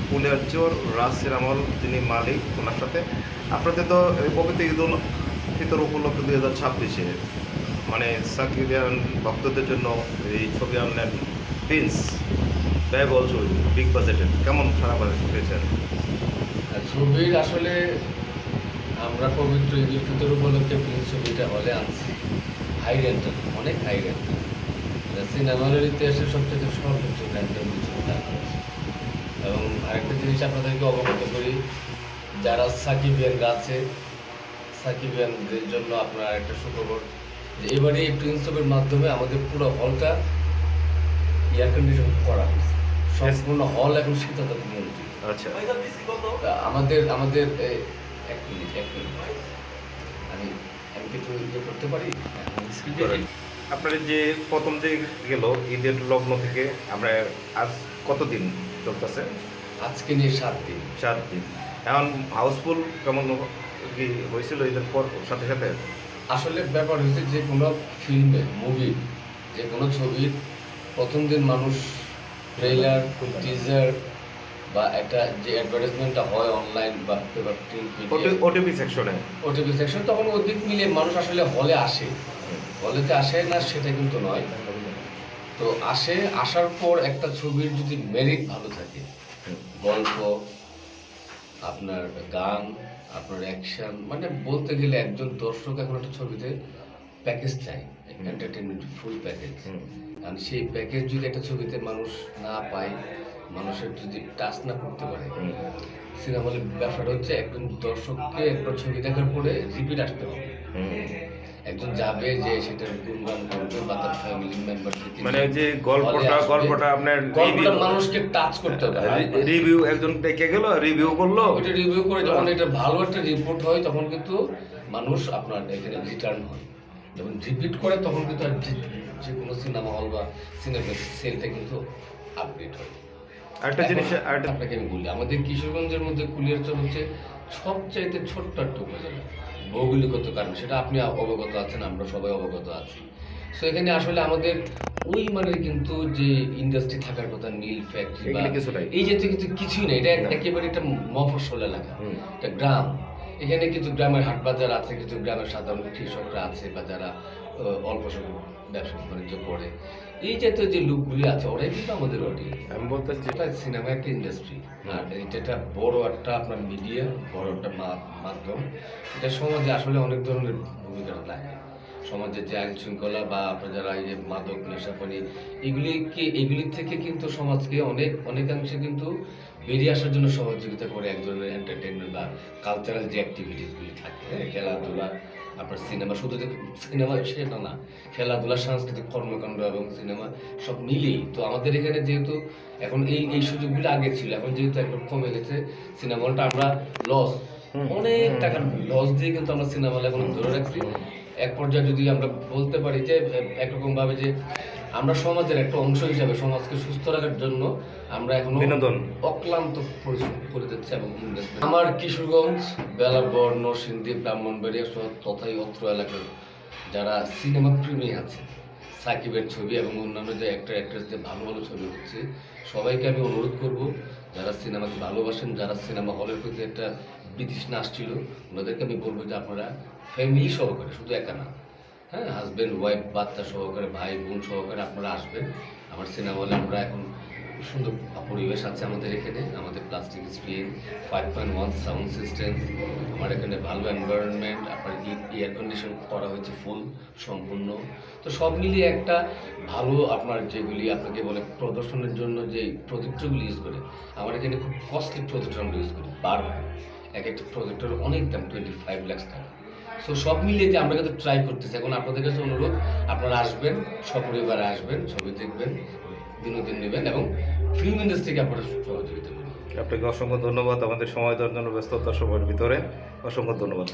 কুলিয়ার চোর রাজ cinema hall যিনি মালিক, ওনার সাথে আপনাদের তো এই পবিত্র ঈদ উল ফিতর উপলক্ষে 2026-এ মানে সাকিবিয়ান ভক্তদের জন্য এই ছবি আনলেন প্রিন্স, ব্যয়বহুল ছবি, বিগ বাজেটের, কেমন সারা পেয়েছেন? ছবির আসলে আমরা পবিত্র ঈদ উল ফিতর উপলক্ষে প্রিন্স ছবিটা হলে আনছি হাই রেন্টাল, অনেক হাই রেন্টাল, সিনেমা হলের ইতিহাসের সবচেয়ে সর্বোচ্চ রেন্টাল ছবিটা আছে। এবং আরেকটা জিনিস আপনাদেরকে অবগত করি, যারা সাকিবিয়ানরা আছে, সাকিবিয়ানদের জন্য আপনার একটা সুখবর যে এবারে এই প্রিন্স ছবির মাধ্যমে আমাদের পুরো হলটা এয়ার কন্ডিশন করা হয়েছে, সম্পূর্ণ হল এখন শীতাতপ নিয়ন্ত্রিত। আচ্ছা, আমাদের আমাদের এক মিনিট আমি আমি কি একটু ইয়ে করতে পারি? আপনার যে প্রথম যে গেল ঈদের লগ্ন থেকে আমরা আজ কতদিন চলতেছে? আজকে নিয়ে 7 দিন। 4 দিন। এখন হাউসফুল কেমন কি হয়েছিল ঈদের পর সাথে সাথে? আসলে ব্যাপার হচ্ছে যে কোনো ফিল্মে, মুভি, যে কোনো ছবির প্রথম দিন মানুষ ট্রেলার, টিজার বা একটা যে অ্যাডভার্টাইজমেন্টটা হয় অনলাইন বা পেপার ওটিপি সেকশনে, ওটিপি সেকশন, তখন অধিক মিলে মানুষ আসলে হলে আসে। হলেতে আসে না সেটা কিন্তু নয়, তো আসার পর একটা ছবির যদি মেরিট ভালো থাকে, গল্প, আপনার গান, আপনার অ্যাকশন, মানে বলতে গেলে একজন দর্শক এখন একটা ছবিতে প্যাকেজ চাই, এন্টারটেনমেন্ট ফুল প্যাকেজ। কারণ সেই প্যাকেজ যদি একটা ছবিতে মানুষ না পায়, মানুষের যদি টাচ না করতে পারে, সিনেমা হলের ব্যবসাটা হচ্ছে একজন দর্শককে একটা ছবি দেখার পরে রিপিট আসতে হবে। একজন যাবে যে সেটার গুণগান করবে বা তার ফ্যামিলি মেম্বার থেকে, মানে যে গল্পটা আপনার মানুষকে টাচ করতে হবে। রিভিউ একজন দেখে গেল, রিভিউ করলো, ওইটা রিভিউ করে যখন এটা ভালো একটা রিপোর্ট হয় তখন কিন্তু মানুষ আপনার এখানে রিটার্ন হয়। যখন রিপিট করে তখন কিন্তু আর যে কোনো সিনেমা হল বা সিনেমা সেলটা কিন্তু আপডেট হয়। আরেকটা জিনিস আপনাকে আমি বলি, আমাদের কিশোরগঞ্জের মধ্যে কুলিয়ারচর হচ্ছে সবচাইতে ছোট্ট একটা উপজেলা, ভৌগোলিকগত কারণ সেটা আপনি অবগত আছেন, আমরা সবাই অবগত আছি। সো এখানে আসলে আমাদের ওই মানে কিন্তু যে ইন্ডাস্ট্রি থাকার কথা, মিল ফ্যাক্টরি এই জাতীয় কিন্তু কিছুই নেই। এটা একেবারে একটা মফস্বল এলাকা, একটা গ্রাম। এখানে কিছু গ্রামের হাট বাজার আছে, কিছু গ্রামের সাধারণ কৃষকরা আছে বা যারা অল্প স্বল্প ব্যবসা বাণিজ্য করে, এই জাতীয় যে লোকগুলি আছে ওরাই কিন্তু আমাদের অডিয়েন্স। আমি বলতে যেটা সিনেমা একটা ইন্ডাস্ট্রি, আর যেটা বড় একটা আপনার মিডিয়া, বড় একটা মাধ্যম, এটা সমাজে আসলে অনেক ধরনের ভূমিকা রাখে। সমাজের যে আইন শৃঙ্খলা বা আপনার যারা এই যে মাদক নেশাপানি, এগুলি থেকে কিন্তু সমাজকে অনেকাংশে কিন্তু বেরিয়ে আসার জন্য সহযোগিতা করে এক ধরনের এন্টারটেনমেন্ট বা কালচারাল যে অ্যাক্টিভিটিসগুলি থাকে, খেলাধুলা, আপনার সিনেমা, শুধু যে সিনেমা সেটা না, খেলাধুলা, সাংস্কৃতিক কর্মকাণ্ড এবং সিনেমা সব মিলেই তো আমাদের এখানে যেহেতু এখন এই সুযোগগুলো আগে ছিল, এখন যেহেতু একদম কমে গেছে, সিনেমা হলটা আমরা অনেক টাকার লস দিয়ে কিন্তু আমরা সিনেমা হল এখন ধরে রাখছি। এক পর্যায়ে যদি আমরা বলতে পারি যে একরকম ভাবে যে আমরা সমাজের একটা অংশ হিসাবে সমাজকে সুস্থ রাখার জন্য আমরা এখন বিনোদন অক্লান্ত পরিশ্রম করে যাচ্ছি। এবং আমার কিশোরগঞ্জ, বেলাবর, নরসিংদী, ব্রাহ্মণবাড়িয়া তথাই অত্র এলাকার যারা সিনেমা প্রেমী আছে, সাকিবের ছবি এবং অন্যান্য যে অ্যাক্ট্রেসদের ভালো ভালো ছবি হচ্ছে, সবাইকে আমি অনুরোধ করব, যারা সিনেমাকে ভালোবাসেন, যারা সিনেমা হলের প্রতি একটা বিতৃষ্ণা আসছিল, ওনাদেরকে আমি বলবো যে আপনারা ফ্যামিলি সহকারে, শুধু একা না, হ্যাঁ, হাজব্যান্ড ওয়াইফ বাচ্চা সহকারে, ভাই বোন সহকারে আপনারা আসবেন আমার সিনেমা হলে। আমরা এখন সুন্দর পরিবেশ আছে আমাদের এখানে, আমাদের প্লাস্টিক স্ক্রিন, 5.1 সাউন্ড সিস্টেম, আমার এখানে ভালো এনভায়রনমেন্ট, আপনার এয়ার কন্ডিশন করা হয়েছে ফুল সম্পূর্ণ। তো সব মিলিয়ে একটা ভালো আপনার যেগুলি আপনাকে বলে প্রদর্শনের জন্য যে প্রজেক্টরগুলি ইউজ করে, আমার এখানে খুব কস্টলি প্রজেক্টর আমরা ইউজ করি, এক একটা প্রজেক্টর অনেক দাম, 25 লাখ টাকা। সো সব মিলিয়ে যে আমরা কিন্তু ট্রাই করতেছি। এখন আপনাদের কাছে অনুরোধ, আপনারা আসবেন, সপরিবারে আসবেন, ছবি দেখবেন, বিনোদন নেবেন এবং ফিল্ম ইন্ডাস্ট্রিকে আপনারা সহযোগিতা করবেন। আপনাকে অসংখ্য ধন্যবাদ আমাদের সময় দেওয়ার জন্য, ব্যস্ততার সময়ের ভিতরে অসংখ্য ধন্যবাদ।